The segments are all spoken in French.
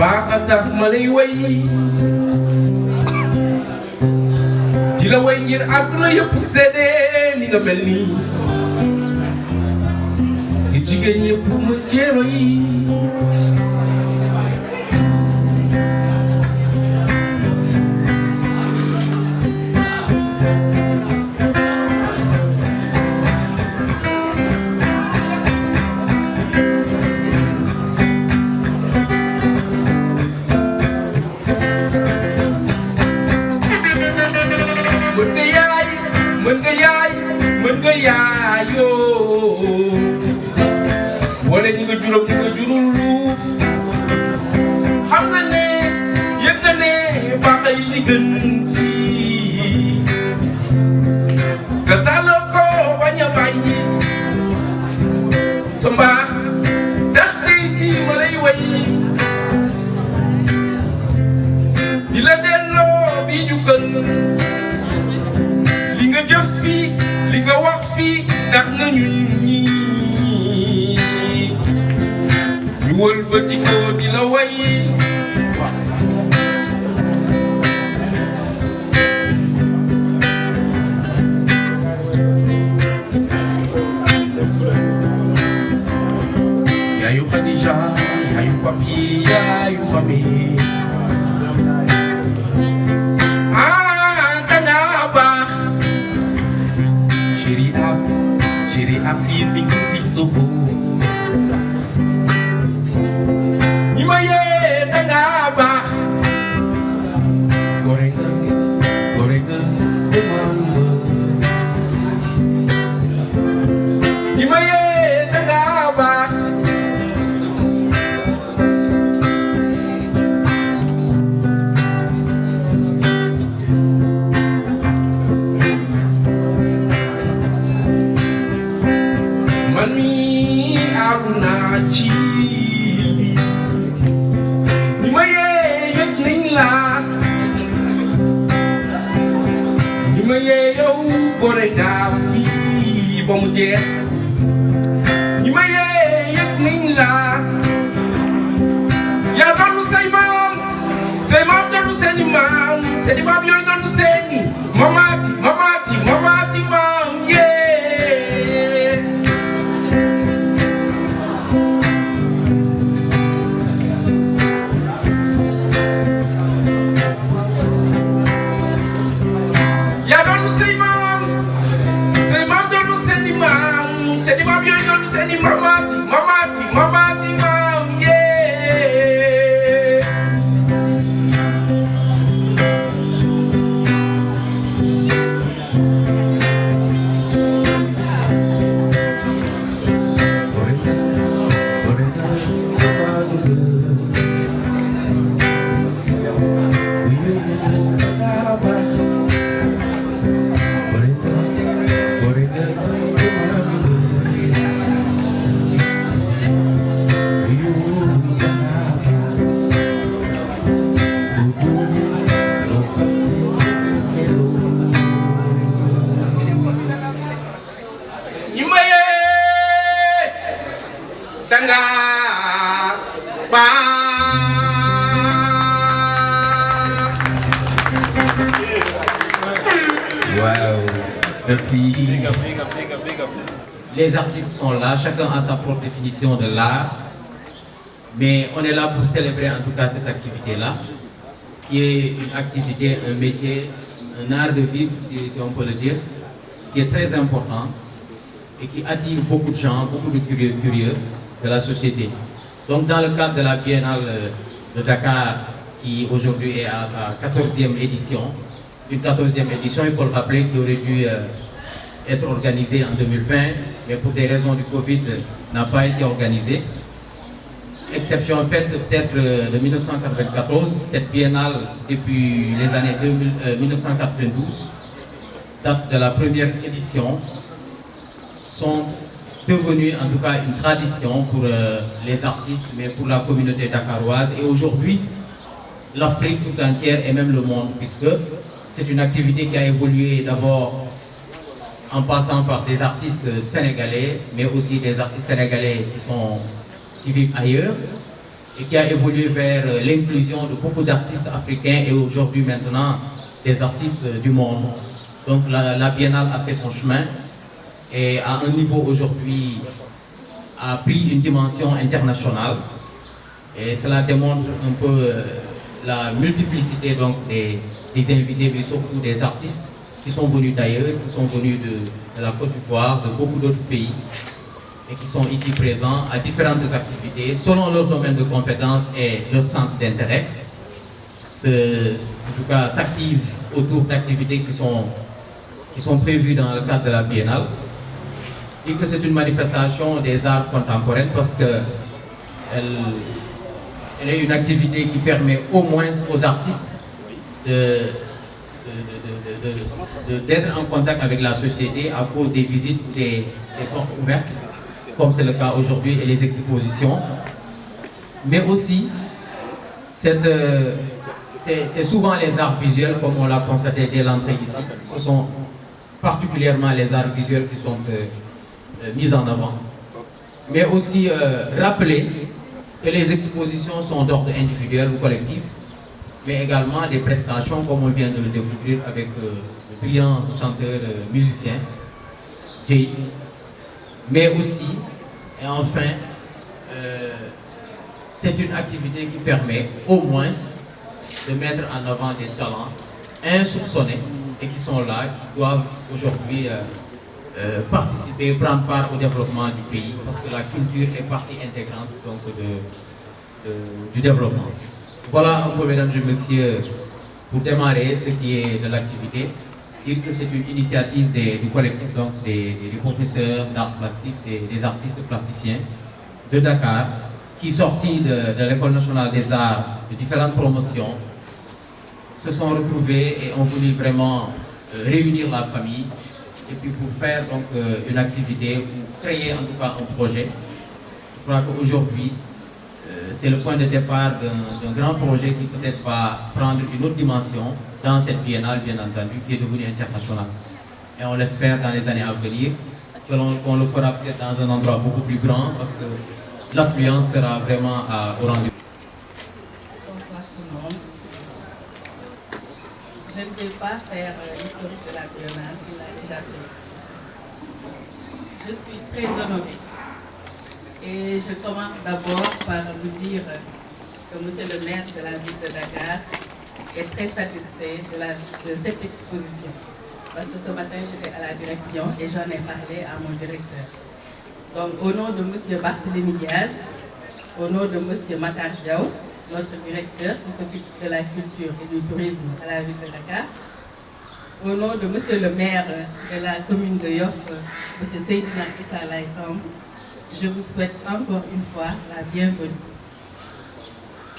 baax a tax ma lay way di la way ngir àdduna yëpp seede ni nga mel nii ngir jigéen ñëpp mën cee roy wala ñi nga juróom ñi nga jurul luuf xam nga ne yëg nga ne baaxay li gën fii nga sàlloo ko bañ a bàyyi sa mbaax ndax tey jii ma lay way di la delloo bi jukkal li nga jëf fii li nga wax fii ndax na ñun ñi ñu wëlbati ko di la way yaayu Khadija yaayu papi yaayu mami Assim me si sobo ni ma ye danga ba gorenga de mamba ni ma ye danga ba Chili ni ma yee yëg nañ la ni ma yee yow gore nga fii ba mu jeex ni ma yee yëg nañ la yaa doon say maam doon seeni maam yooyu doon seeni mamaati maam yee Mamati, mam, yeah. Merci. Les artistes sont là, chacun a sa propre définition de l'art. Mais on est là pour célébrer en tout cas cette activité-là, qui est une activité, un métier, un art de vivre, si on peut le dire, qui est très important et qui attire beaucoup de gens, beaucoup de curieux de la société. Donc dans le cadre de la Biennale de Dakar, qui aujourd'hui est à sa 14e édition, une 14e édition, il faut le rappeler, qui aurait dû être organisée en 2020, mais pour des raisons du Covid, n'a pas été organisée. Exception faite peut-être de 1994, cette biennale depuis les années 1992, date de la première édition, sont devenues en tout cas une tradition pour les artistes, mais pour la communauté dakaroise et aujourd'hui l'Afrique tout entière et même le monde, puisque c'est une activité qui a évolué d'abord en passant par des artistes sénégalais, mais aussi des artistes sénégalais qui vivent ailleurs. et qui a évolué vers l'inclusion de beaucoup d'artistes africains et aujourd'hui maintenant des artistes du monde. Donc la Biennale a fait son chemin et à un niveau aujourd'hui a pris une dimension internationale et cela démontre un peu la multiplicité donc des invités mais surtout des artistes qui sont venus d'ailleurs, qui sont venus de la Côte d'Ivoire, de beaucoup d'autres pays et qui sont ici présents à différentes activités selon leur domaine de compétences et leur centre d'intérêt. En tout cas, s'activent autour d'activités qui sont prévues dans le cadre de la Biennale. Je dis que c'est une manifestation des arts contemporains parce qu'elle est une activité qui permet au moins aux artistes d'être en contact avec la société à cause des visites, des portes ouvertes, comme c'est le cas aujourd'hui, et les expositions. Mais aussi, c'est souvent les arts visuels, comme on l'a constaté dès l'entrée ici. Ce sont particulièrement les arts visuels qui sont mis en avant. Mais aussi rappeler que les expositions sont d'ordre individuel ou collectif, mais également des prestations, comme on vient de le découvrir avec le brillant chanteur musicien, Jay. Mais aussi, et enfin, c'est une activité qui permet au moins de mettre en avant des talents insoupçonnés et qui sont là, qui doivent aujourd'hui participer, prendre part au développement du pays, parce que la culture est partie intégrante donc, du développement. Voilà un peu, mesdames et messieurs, pour démarrer ce qui est de l'activité, dire que c'est une initiative du collectif donc, des professeurs d'art plastique, des artistes plasticiens de Dakar, qui sortis de l'École nationale des arts, de différentes promotions, se sont retrouvés et ont voulu vraiment réunir la famille et puis pour faire donc, une activité, pour créer en tout cas un projet. Je crois qu'aujourd'hui, c'est le point de départ d'un grand projet qui peut-être va prendre une autre dimension dans cette biennale, bien entendu, qui est devenue internationale. Et on l'espère dans les années à venir, qu'on le fera peut-être dans un endroit beaucoup plus grand, parce que l'affluence sera vraiment au rendez-vous. Bonsoir tout le monde. Je ne vais pas faire l'historique de la biennale, il l'a déjà fait. Je suis très honorée. Et je commence d'abord par vous dire que monsieur le maire de la ville de Dakar est très satisfait de cette exposition. Parce que ce matin, j'étais à la direction et j'en ai parlé à mon directeur. Donc, au nom de monsieur Barthélémy Diaz, au nom de monsieur Matar Diaw, notre directeur qui s'occupe de la culture et du tourisme à la ville de Dakar, au nom de monsieur le maire de la commune de Yoff, monsieur Seydina Issa Laye Samb, je vous souhaite encore une fois la bienvenue.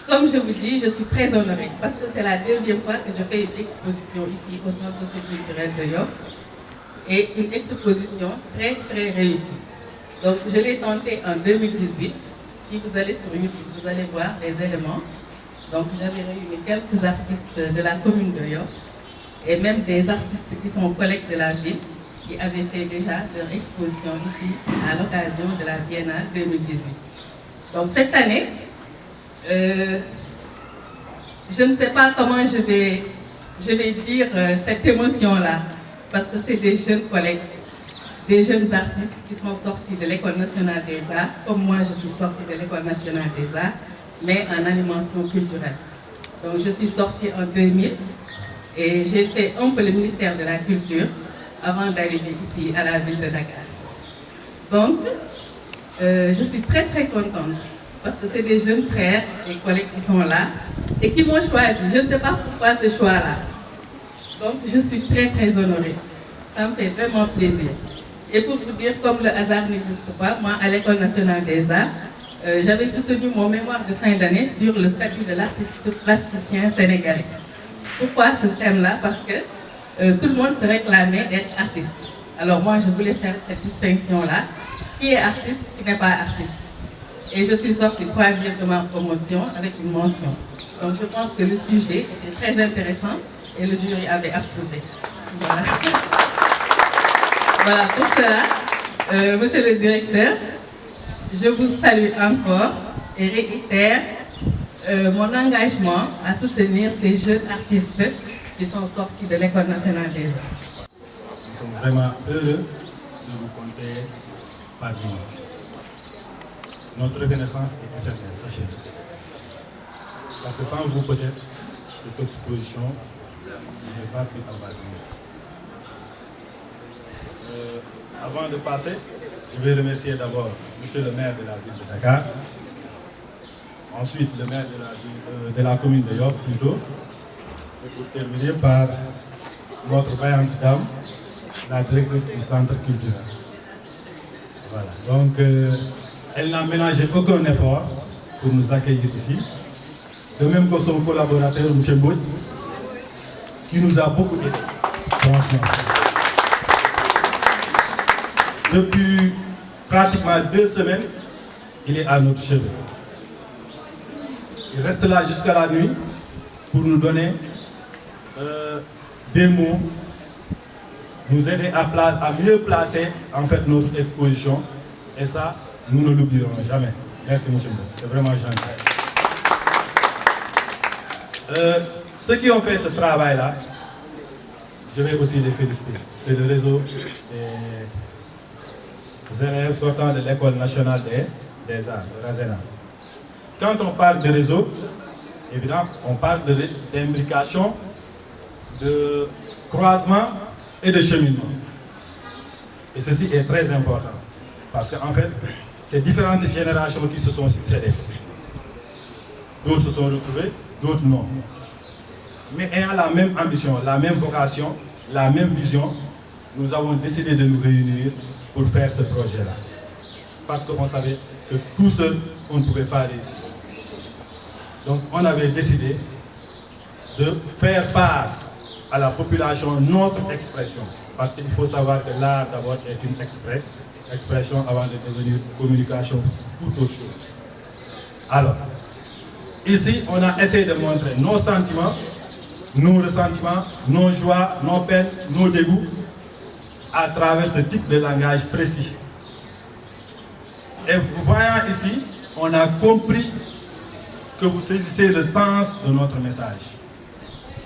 Comme je vous dis, je suis très honorée parce que c'est la deuxième fois que je fais une exposition ici au centre socio-culturel de Yoff et une exposition très très réussie. Donc je l'ai tentée en 2018. Si vous allez sur YouTube, vous allez voir les éléments. Donc j'avais réuni quelques artistes de la commune de Yoff et même des artistes qui sont collègues de la ville qui avaient fait déjà leur exposition ici à l'occasion de la Biennale 2018. Donc cette année, je ne sais pas comment je vais dire cette émotion-là, parce que c'est des jeunes collègues, des jeunes artistes qui sont sortis de l'École nationale des arts, comme moi je suis sortie de l'École nationale des arts, mais en animation culturelle. Donc je suis sortie en 2000 et j'ai fait un peu le ministère de la Culture avant d'arriver ici à la ville de Dakar. Donc, je suis très très contente parce que c'est des jeunes frères, des collègues qui sont là et qui m'ont choisi. Je ne sais pas pourquoi ce choix-là. Donc, je suis très très honorée. Ça me fait vraiment plaisir. Et pour vous dire, comme le hasard n'existe pas, moi, à l'École nationale des arts, j'avais soutenu mon mémoire de fin d'année sur le statut de l'artiste plasticien sénégalais. Pourquoi ce thème-là? Parce que tout le monde se réclamait d'être artiste. Alors moi, je voulais faire cette distinction-là. Qui est artiste, qui n'est pas artiste? Et je suis sortie 3e de ma promotion avec une mention. Donc je pense que le sujet était très intéressant et le jury avait approuvé. Voilà. Voilà, pour cela, monsieur le directeur, je vous salue encore et réitère mon engagement à soutenir ces jeunes artistes qui sont sortis de l'École nationale des arts. Nous sommes vraiment heureux de vous compter parmi nous. Notre reconnaissance est éternelle, sachez-le. Parce que sans vous, peut-être, cette exposition ne va pas pu avoir lieu. Avant de passer, je vais remercier d'abord M. le maire de la ville de Dakar, ensuite le maire de la commune de Yoff plutôt, et pour terminer par notre vaillante dame, la directrice du centre culturel. Voilà. Donc, elle n'a ménagé aucun effort pour nous accueillir ici. De même que son collaborateur, M. Mbouch, qui nous a beaucoup aidé, franchement. Depuis pratiquement 2 semaines, il est à notre chevet. Il reste là jusqu'à la nuit pour nous donner des mots, nous aider à mieux placer en fait notre exposition. Et ça, nous ne l'oublierons jamais. Merci M. Mbouch, c'est vraiment gentil. Ceux qui ont fait ce travail-là, je vais aussi les féliciter. C'est le réseau des élèves sortant de l'École nationale des arts, de Razena. Quand on parle de réseau, évidemment, on parle d'imbrication, de croisement et de cheminement. Et ceci est très important. Parce qu'en fait, c'est différentes générations qui se sont succédées. D'autres se sont retrouvés, d'autres non. Mais ayant la même ambition, la même vocation, la même vision, nous avons décidé de nous réunir pour faire ce projet-là. Parce qu'on savait que tout seul, on ne pouvait pas réussir. Donc on avait décidé de faire part à la population notre expression. Parce qu'il faut savoir que l'art d'abord est une expression avant de devenir communication ou toute autre chose. Alors, ici, on a essayé de montrer nos sentiments, nos ressentiments, nos joies, nos peines, nos dégoûts, à travers ce type de langage précis. Et voyant ici, on a compris que vous saisissez le sens de notre message.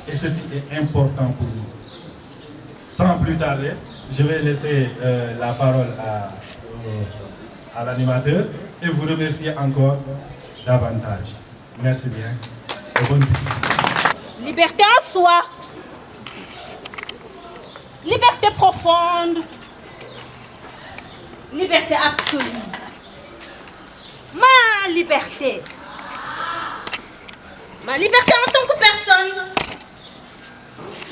Et ceci est important pour nous. Sans plus tarder, je vais laisser la parole à l'animateur et vous remercier encore davantage. Merci bien et bonne visite. Liberté en soi, liberté profonde, liberté absolue. Ma liberté en tant que personne,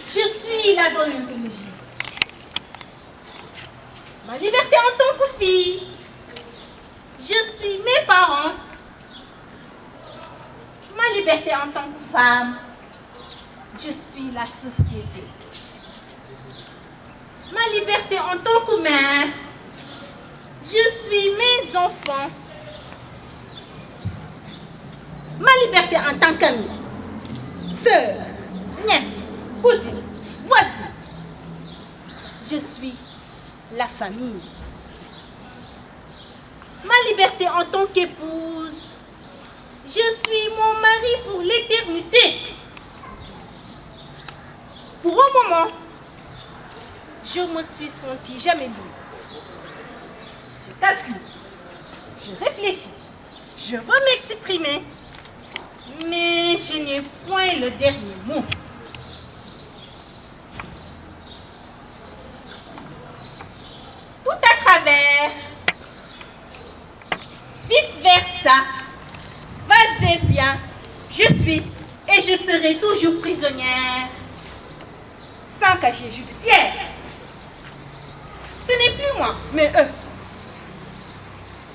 je suis la bonne intelligente. Ma liberté en tant que fille, je suis mes parents. Ma liberté en tant que femme, je suis la société. Ma liberté en tant que mère, je suis mes enfants. Ma liberté en tant qu'amie, sœur, nièce, cousine, voisine, je suis la famille. Ma liberté en tant qu'épouse, je suis mon mari pour l'éternité. Pour un moment, je me suis sentie jamais libre. Je calcule, je réfléchis, je veux m'exprimer, mais je n'ai point le dernier mot. Tout à travers, vice-versa, vas et viens, je suis et je serai toujours prisonnière, sans casier judiciaire. Ce n'est plus moi, mais eux.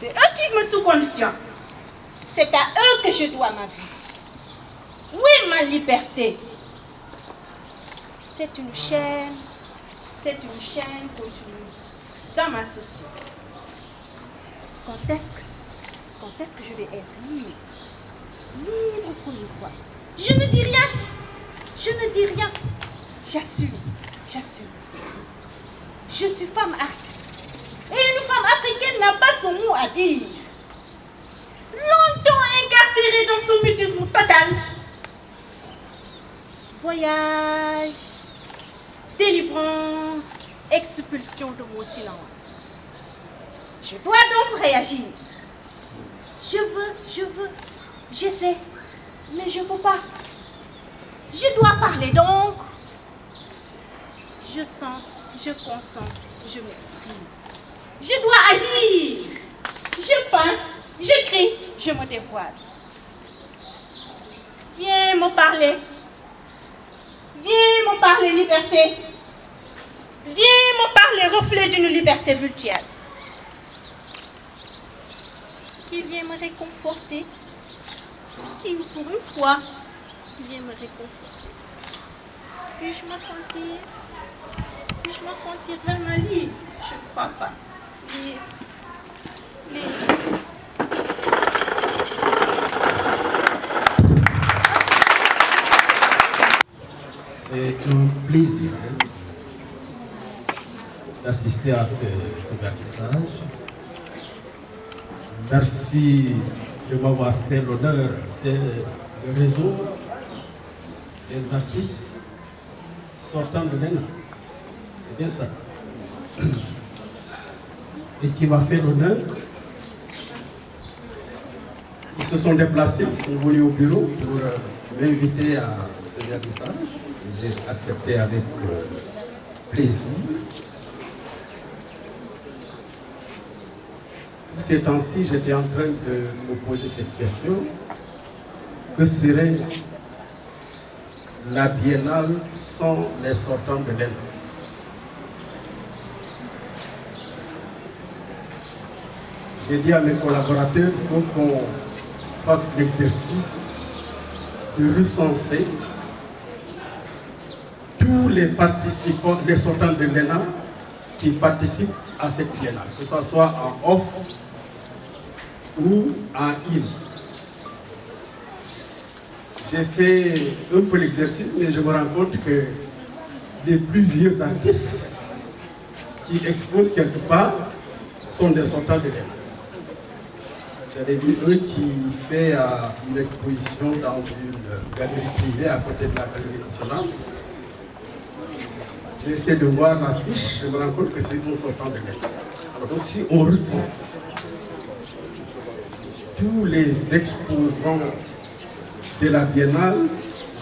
C'est eux qui me sous-conditionnent. C'est à eux que je dois ma vie. Où est ma liberté? C'est une chaîne continue dans ma société. Quand est-ce que je vais être libre? Libre pour une fois. Je ne dis rien. J'assume. Je suis femme artiste. Et une femme africaine n'a pas son mot à dire. Longtemps incarcérée serré dans son mutisme total. Voyage, délivrance, expulsion de mon silence. Je dois donc réagir. Je veux, j'essaie, mais je ne peux pas. Je dois parler donc. Je sens, je consens, je m'exprime. Je dois agir. Je peins, je crie, je me dévoile. Viens me parler. Viens me parler liberté. Viens me parler reflet d'une liberté virtuelle. Qui vient me réconforter. Qui pour une fois, qui vient me réconforter. Puis-je me sentir vraiment libre? Je ne crois pas. Libre. C'est un plaisir d'assister à ce vernissage. Merci de m'avoir fait l'honneur. C'est le réseau des artistes sortant de l'ENA. C'est bien ça. Et qui m'a fait l'honneur. Ils se sont déplacés, ils sont venus au bureau pour m'inviter à ce vernissage. J'ai accepté avec plaisir. Tous ces temps-ci, j'étais en train de me poser cette question. Que serait la biennale sans les sortants de l'ENA? J'ai dit à mes collaborateurs qu'il faut qu'on fasse l'exercice de recenser tous les participants, les sortants de l'ENA qui participent à cette biennale, que ce soit en off ou en in. J'ai fait un peu l'exercice, mais je me rends compte que les plus vieux artistes qui exposent quelque part sont des sortants de l'ENA. J'avais vu un qui fait une exposition dans une galerie privée à côté de la Galerie nationale. J'essaie de voir l'affiche, je me rends compte que c'est un sortant de l'ENA. Alors donc si on recense tous les exposants de la biennale,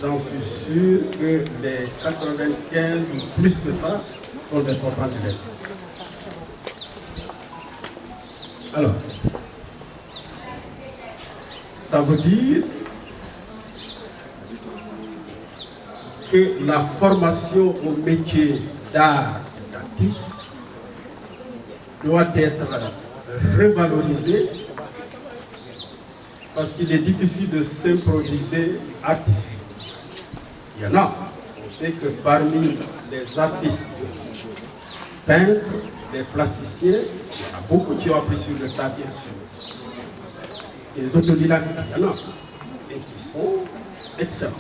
j'en suis sûr que les 95 ou plus que ça sont des sortants de l'ENA. Alors, ça veut dire que la formation au métier d'art et d'artiste doit être revalorisée parce qu'il est difficile de s'improviser artiste. Il y en a. On sait que parmi les artistes peintres, les plasticiens, il y en a beaucoup qui ont appris sur le tas, bien sûr. Les autodidactes, il y en a, et qui sont excellents.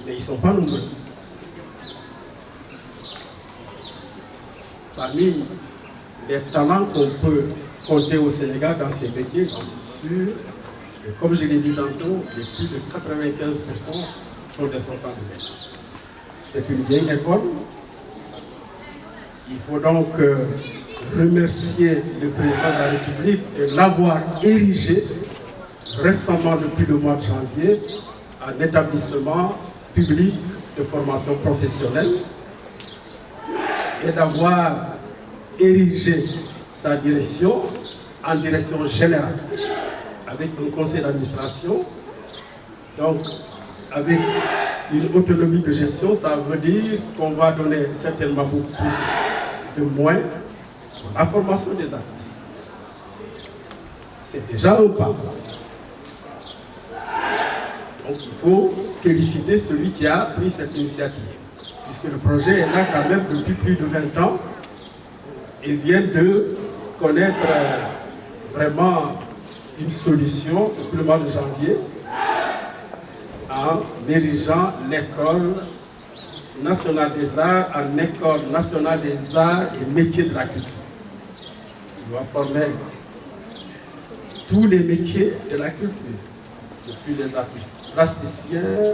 Mais ils ne sont pas nombreux. Parmi les talents qu'on peut compter au Sénégal dans ces métiers, j'en suis sûr, et comme je l'ai dit tantôt, plus de 95% sont des sortants de l'ENA. C'est une vieille école. Il faut donc remercier le président de la République de l'avoir érigé récemment, depuis le mois de janvier, en établissement public de formation professionnelle et d'avoir érigé sa direction en direction générale avec un conseil d'administration, donc avec une autonomie de gestion. Ça veut dire qu'on va donner certainement beaucoup plus de moyens pour la formation des artistes. C'est déjà un pas. Donc il faut féliciter celui qui a pris cette initiative, puisque le projet est là quand même depuis plus de 20 ans et vient de connaître vraiment une solution depuis le mois de janvier en dirigeant l'école nationale des arts en école nationale des arts et métiers de la culture. Il va former tous les métiers de la culture, depuis les artistes plasticiens,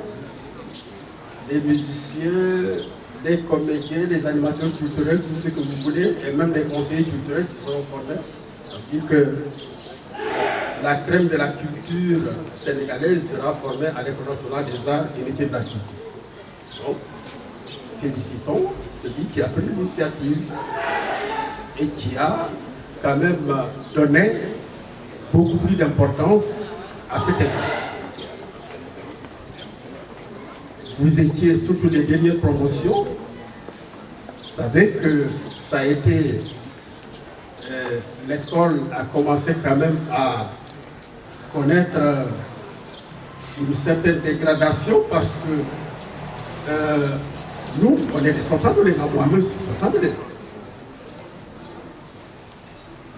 les musiciens, les comédiens, les animateurs culturels, tout ce que vous voulez, et même les conseillers culturels qui seront formés. C'est-à-dire que la crème de la culture sénégalaise sera formée à l'École nationale des arts et métiers de la culture. Donc, félicitons celui qui a pris l'initiative et qui a quand même donné beaucoup plus d'importance à cette école. Vous étiez surtout les dernières promotions. Vous savez que ça a été... l'école a commencé quand même à connaître une certaine dégradation parce que nous, on est des sortants de l'école. Moi-même, je suis sortant de l'école.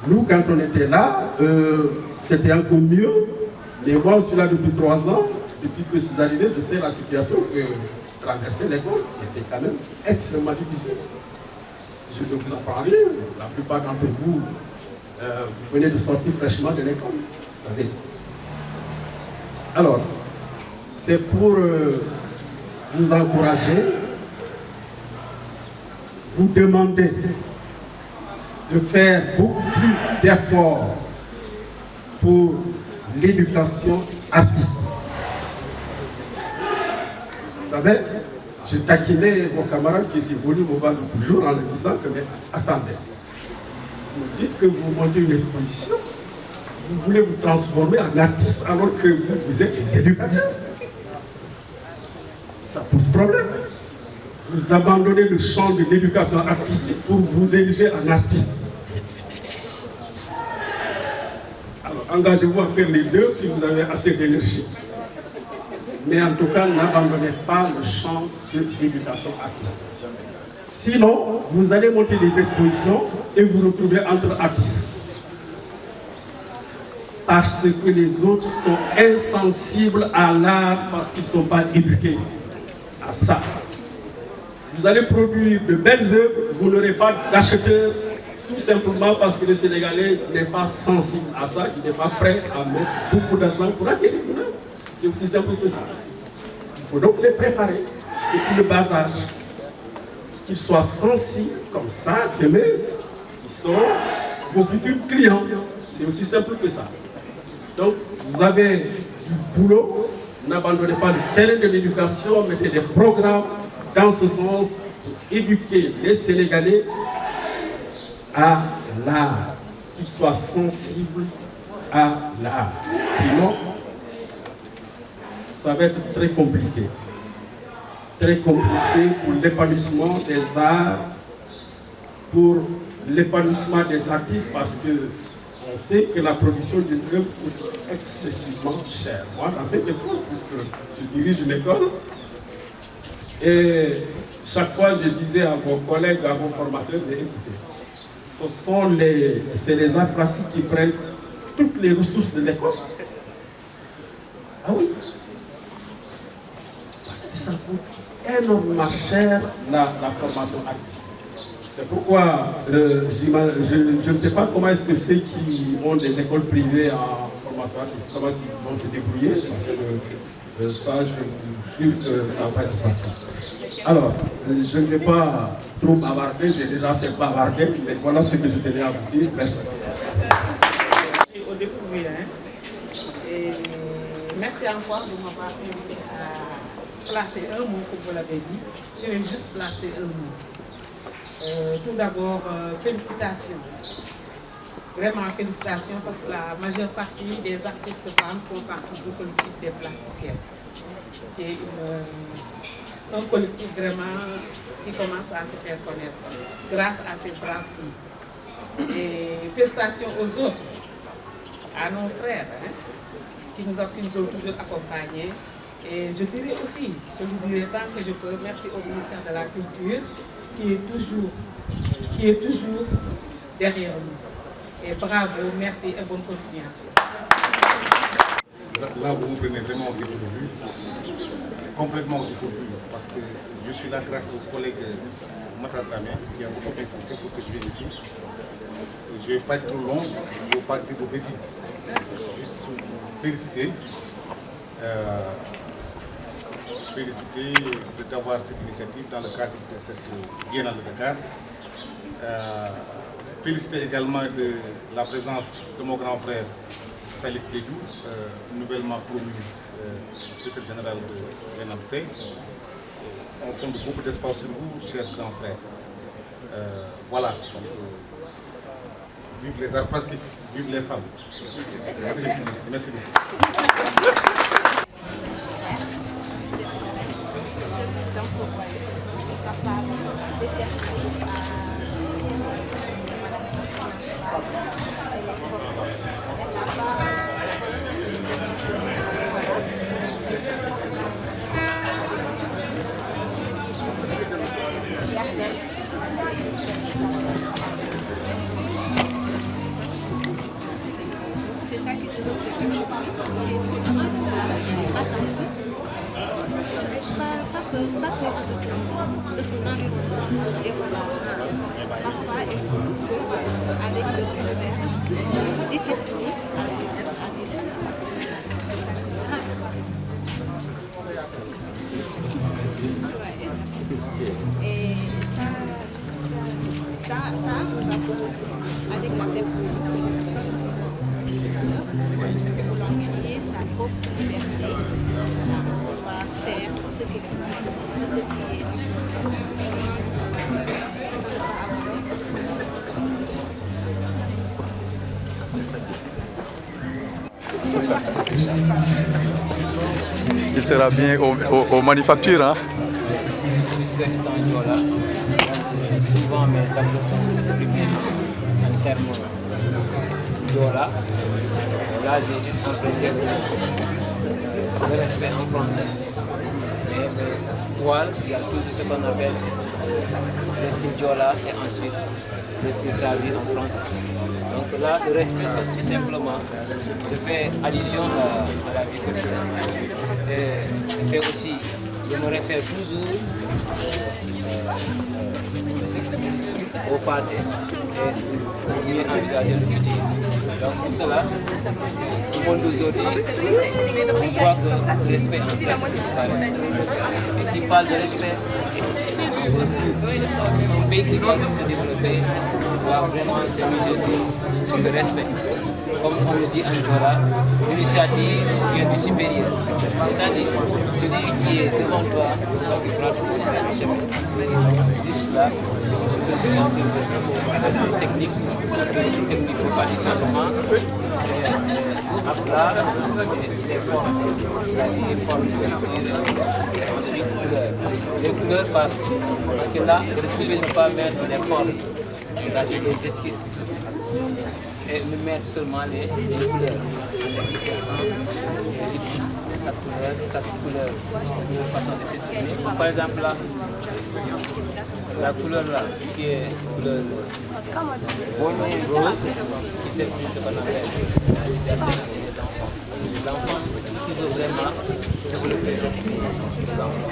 Nous, quand on était là, c'était un peu mieux. Mais moi, je suis là depuis 3 ans. Depuis que je suis arrivé, je sais la situation que traverser l'école était quand même extrêmement difficile. Je ne vous apprends rien. La plupart d'entre vous, vous venez de sortir fraîchement de l'école, vous savez. Alors, c'est pour vous encourager, vous demander de faire beaucoup plus d'efforts pour l'éducation artistique. Vous savez, je taquinais mon camarade qui était venu me battre toujours en lui disant que, mais attendez, vous dites que vous montez une exposition, vous voulez vous transformer en artiste alors que vous êtes des éducateurs. Ça pose problème. Vous abandonnez le champ de l'éducation artistique pour vous ériger en artiste. Alors, engagez-vous à faire les deux si vous avez assez d'énergie. Mais en tout cas, n'abandonnez pas le champ de l'éducation artistique. Sinon, vous allez monter des expositions et vous retrouver entre artistes. Parce que les autres sont insensibles à l'art parce qu'ils ne sont pas éduqués à ça. Vous allez produire de belles œuvres, vous n'aurez pas d'acheteurs, tout simplement parce que le Sénégalais n'est pas sensible à ça, il n'est pas prêt à mettre beaucoup d'argent pour acquérir une œuvre. C'est aussi simple que ça. Il faut donc les préparer depuis le bas âge. Qu'ils soient sensibles, comme ça, demain, ils sont vos futurs clients. C'est aussi simple que ça. Donc, vous avez du boulot, n'abandonnez pas le terrain de l'éducation, mettez des programmes dans ce sens pour éduquer les Sénégalais à l'art, qu'ils soient sensibles à l'art. Sinon, ça va être très compliqué. Très compliqué pour l'épanouissement des arts, pour l'épanouissement des artistes, parce que on sait que la production d'une œuvre coûte excessivement cher. Moi, dans cette école, puisque je dirige une école, et chaque fois je disais à vos collègues, à vos formateurs, mais écoutez, c'est les arts plastiques qui prennent toutes les ressources de l'école. Ah oui. Parce que ça coûte énormément cher la formation artistique. C'est pourquoi je ne sais pas comment est-ce que ceux qui ont des écoles privées en formation artistique, comment est-ce qu'ils vont se débrouiller, parce que ça, je vous jure que ça va être facile. Alors, je ne vais pas trop bavarder, j'ai déjà assez bavardé, mais voilà ce que je tenais à vous dire. Merci. Au découvrir, et merci encore de m'avoir invité à placer un mot, comme vous l'avez dit. Je vais juste placer un mot. Tout d'abord, félicitations. Vraiment félicitations parce que la majeure partie des artistes femmes font partie du collectif des plasticiennes. Qui est un collectif vraiment qui commence à se faire connaître grâce à ces braves filles. Et félicitations aux autres, à nos frères qui nous ont toujours accompagnés. Et je dirais aussi, je vous dirai tant que je peux, merci au ministère de la Culture qui est toujours derrière nous. Et bravo, merci et bonne continuation. Là, vous me prenez vraiment au dépourvu, complètement au dépourvu, parce que je suis là grâce au collègue Matadramé qui a beaucoup insisté pour que je vienne ici. Je ne vais pas être trop long, je ne vais pas dire de bêtises. juste féliciter d'avoir cette initiative dans le cadre de cette Biennale de Dakar. Féliciter également de la présence de mon grand frère Salif Kédou, nouvellement promu secrétaire général de l'ENAMC. On fonde beaucoup d'espoir sur vous, chers grands frères. Voilà, donc, vive les arts plastiques, vive les femmes. Merci beaucoup. Dans son royaume, est capable d'exercer c'est ça qui se représente chez nous. Attends. Pas peur de son environnement. Et voilà, parfois elles sont toutes seules avec leur univers déterminé à vivre ça. Et ça on va commencer avec la définition pour créer sa propre liberté. On va faire ce qu'il veut, ce qui est en Il sera bien aux manufactures. Hein? Puisque étant Diola, souvent mes tableaux sont exprimés en termes Diola. Là, j'ai juste emprunté le respect en français. Mais le toile, il y a toujours ce qu'on appelle le style Diola et ensuite le style traduit en français. Donc là, le respect, tout simplement, je fais allusion à la vie quotidienne. Et je fais aussi, je me réfère toujours au passé et mieux envisager le futur. Donc pour cela, au monde d'aujourd'hui, on voit que le respect en train de se disparaître. Et qui parle de respect, un pays qui va se développer doit vraiment se miser sur le respect. Comme on le dit en Torah, l'initiative vient du supérieur. C'est-à-dire, celui qui est devant toi, qui prend le chemin. Juste là, ce que je suis en train de technique, surtout technique de partition commence. Après, les formes, c'est-à-dire les formes de structure, ensuite les couleurs parce que là, je ne pouvais pas mettre les formes, c'est-à-dire les esquisses. Et me mettre seulement les couleurs, en dispersant chaque couleur, une façon de s'exprimer. Par exemple là, la couleur là, qui est couleur rose, qui s'exprime ce qu'on appelle la liberté, c'est les enfants. L'enfant, qui veut vraiment développer l'esprit de l'enfant.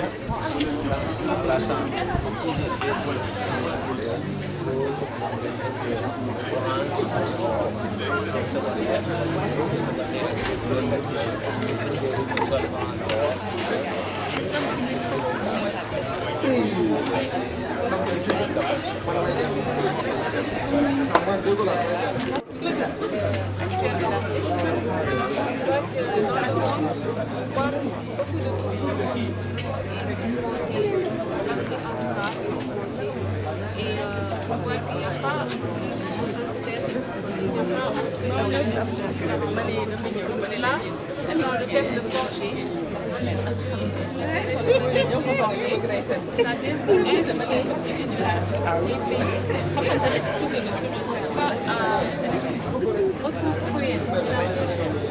Dans la chambre, on peut jouer sur les rose, orange, secondaire, le petit, soit le là, surtout dans le thème de forger, je me suis référée sur le thème de forger, c'est-à-dire pour inciter l'émulation des pays à reconstruire l'Afrique.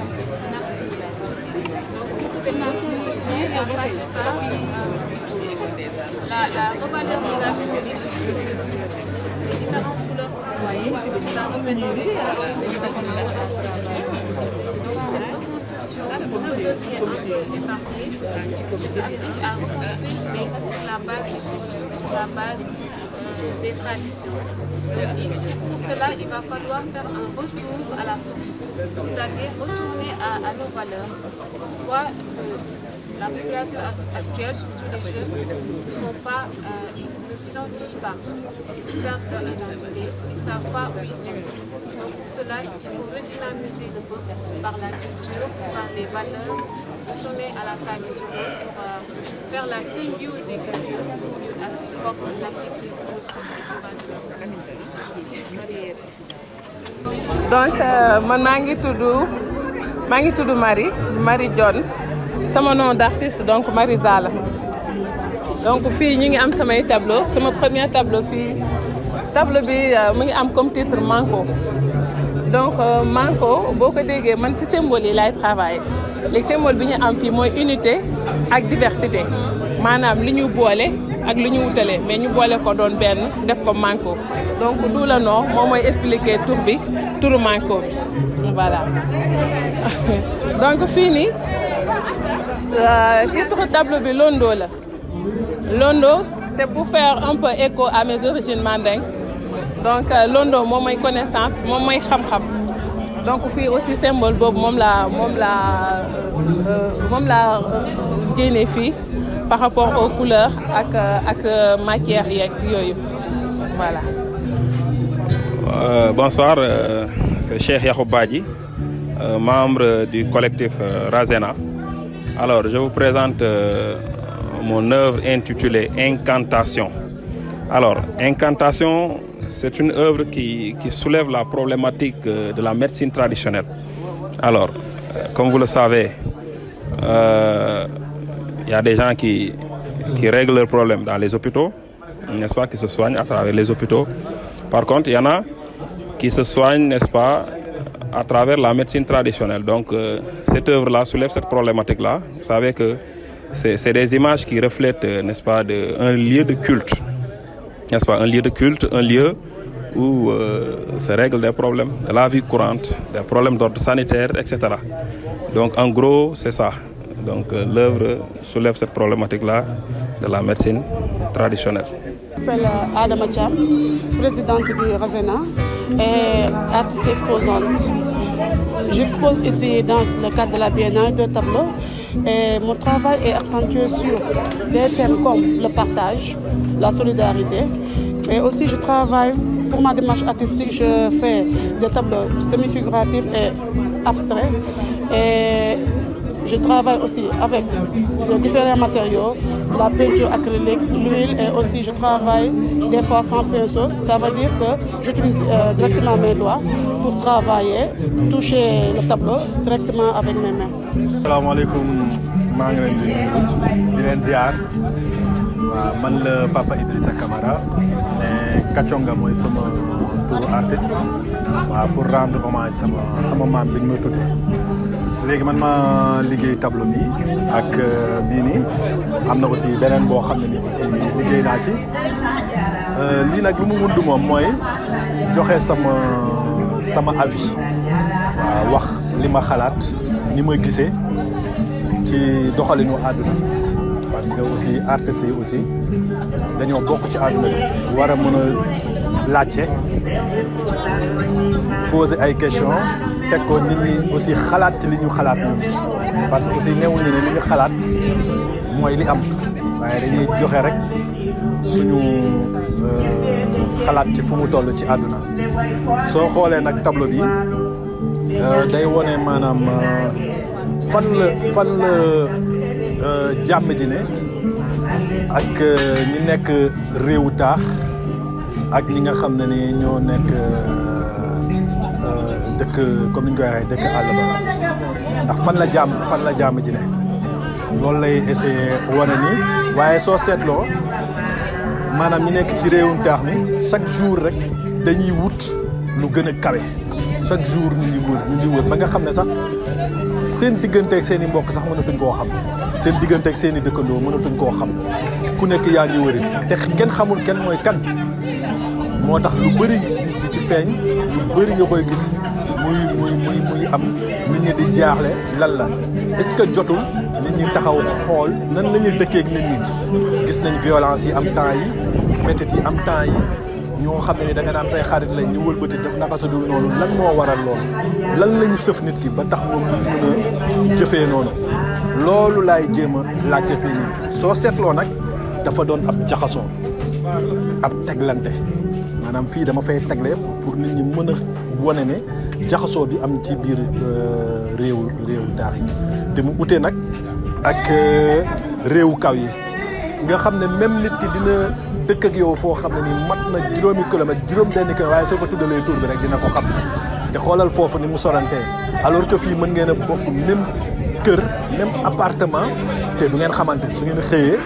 Donc, cette construction elle passe par la revalorisation des différentes couleurs que vous voyez, ça représente cette stabilisation. Donc cette reconstruction repose épargnée à reconstruire mais sur la base des cultures, sur la base des traditions. Pour cela, il va falloir faire un retour à la source, c'est-à-dire retourner à nos valeurs. C'est pourquoi la population actuelle, surtout les jeunes, ne s'identifient pas. Ils perdent leur identité, ils ne savent pas où ils vivent. Donc pour cela, il faut redynamiser le peuple par la culture, par les valeurs, retourner à la tradition pour faire la symbiose des cultures pour une Afrique forte, une Afrique qui reconstruit et qui va donc man maa ngi tudd Marie John sama nom d'artiste donc Marisa la donc fii ñu ngi am samay tableau sama premier tableau fii tableau bi mu ngi am comme titre Manko donc Manko boo ko déggee man ci symbole yi laay travailler léegi symbole bi ñu am fii mooy unité ak diversité maanaam li ñu boole ak li ñu wutale mais ñu boole ko doon benn def ko Manko donc du la noo moom mooy expliquer turu Manko bi voilà donc fii nii titre tableau bi Londo la Londo c'est pour faire un peu écho à mes origines mandingues donc Londo moom mooy connaissance moom mooy xam-xam donc fii aussi symbole boobu moom la génne fii par rapport aux couleurs ak matières yeeg yooyu voilà. Bonsoir, c'est Cheikh Yacoub Badji, membre du collectif Razena. Alors, je vous présente mon œuvre intitulée Incantation. Alors, Incantation, c'est une œuvre qui soulève la problématique de la médecine traditionnelle. Alors, comme vous le savez, y a des gens qui règlent leurs problèmes dans les hôpitaux, n'est-ce pas, qui se soignent à travers les hôpitaux. Par contre, il y en a qui se soignent, n'est-ce pas, à travers la médecine traditionnelle. Donc, cette œuvre-là soulève cette problématique-là. Vous savez que c'est des images qui reflètent, n'est-ce pas, un lieu de culte. N'est-ce pas, un lieu de culte, un lieu où se règlent des problèmes de la vie courante, des problèmes d'ordre sanitaire, etc. Donc, en gros, c'est ça. Donc, l'œuvre soulève cette problématique-là de la médecine traditionnelle. Je m'appelle Adama Thiam, présidente du Razena et artiste exposante. J'expose ici dans le cadre de la Biennale de tableaux et mon travail est accentué sur des thèmes comme le partage, la solidarité, mais aussi je travaille pour ma démarche artistique, je fais des tableaux semi-figuratifs et abstraits et je travaille aussi avec différents matériaux, la peinture acrylique, l'huile et aussi je travaille des fois sans pinceau. Ça veut dire que j'utilise directement mes doigts pour travailler, toucher le tableau directement avec mes mains. Assalamu alaikum, maa ngi leen di leen ziar. Waaw man la Papa Idrissa Camara mais Kachonga mooy sama turu artiste. Waaw pour rendre hommage sama maam bi ñu ma tuddee. Léegi man ma liggéey tableau bi ak bii nii am na aussi beneen boo xam ne ni aussi liggéey naa ci lii nag lu mu wund moom mooy joxe sama avis waaw wax li ma xalaat ni ma gisee ci doxalinu àdduna parce que aussi artistes yi aussi dañoo bokk ci àdduna bi war a mën a laajte poser ay questions teg ko nit ñi aussi xalaat ci li ñu xalaat ñun parce que aussi newuñu ne li ñu xalaat mooy li am waaye dañuy joxe rek suñu xalaat ci fu mu toll ci àdduna soo xoolee nag tableau bi day wone maanaam fan la jàmm ji ne ak ñi nekk réewu taax ak ñi nga xam ne ni ñoo nekk dëkk comme ni ñu koy waxee dëkk àll ba ndax fan la jàmm ji ne loolu lay essayer wane ni waaye soo seetloo maanaam ñi nekk ci réewum taax mi chaque jour rek dañuy wut lu gën a kawe chaque jour ñu ngi wër ba nga xam ne sax seen digganteeg seen i mbokk sax mënatuñ koo xam seen digganteeg seen i dëkkandoo mënatuñ koo xam ku nekk yaa ngi wëri te kenn xamul kenn mooy kan moo tax lu bëri di ci feeñ lu bëri nga koy gis muy am nit ñi di jaaxle lan la est-ce que jotul nit ñi taxaw xool nan la ñuy dëkkeeg nit ñi gis nañ violence yi am temps yi métit yi am temps yi ñoo xam ne ni da nga naan say xarit lañ ñu wëlbati def naka sa dul noonu lan moo waral loolu lan la ñu sëf nit ki ba tax moom mu mën a jëfee noonu loolu laay jéem a laajte fii nii soo seetloo nag dafa doon ab jaxasoo ab teglante maanaam fii dama fay tegle pour nit ñi mën a wane ne jaxasoo bi am ci biir réewu taax yi te mu ute nag ak réewu kaw yi nga xam ne même nit ki dina dëkk ak yow foo xam ne ni mat na juróomi kilomètre juróom-benn kilomètre waaye soo ko tuddalee tur bi rek dina ko xam te xoolal foofu ni mu sorantee alors que fii mën ngeen a bokk même kër même appartement te du ngeen xamante su ngeen xëyee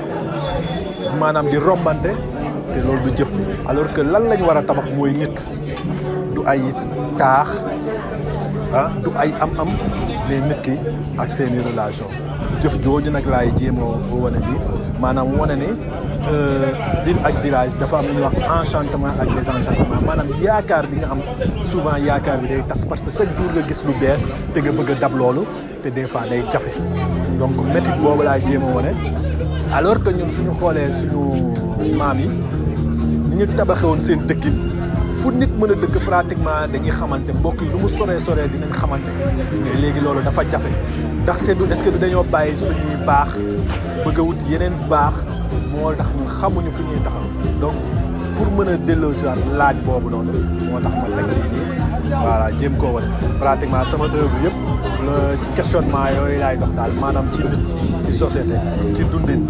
maanaam di rombante te loolu du jëf bi alors que lan lañ war a tabax mooy nit du ay taax du ay am-am mais nit ki ak seeni relation jëf jooju nag laay jéemoo wane bi maanaam wane ne ville ak village dafa am lu ñuy wax enchantement ak désenchantement maanaam yaakaar bi nga am souvent yaakaar bi day tas parce que chaque jour nga gis lu bees te nga bëgg a dab loolu te des fois day jafe donc métit boobu laay jéema wane alors que ñun suñu xoolee suñu maam yi ni ñu tabaxe woon seen dëkkin fu nit mën a dëkk pratiquement dañuy xamante mbokk yi lu mu soree dinañ xamante mais léegi loolu dafa jafe ndaxte du est-ce que du dañoo bàyyi suñuy baax bëgg a wut yeneen baax moo tax ñun xamuñu fu ñuy taxaw donc pour mën a delloosiwaat laaj boobu noonu moo tax ma teg lii nii voilà jéem koo wane pratiquement sama œuvre yëpp ci questionnement yooyu laay dox daal maanaam ci nit ci société ci dundin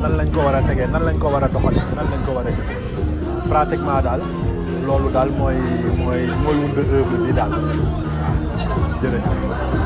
nan lañ ko war a tegee nan lañ ko war a doxalee nan lañ ko war a jëfee pratiquement daal loolu daal mooy wund œuvre bi daal jërëjëf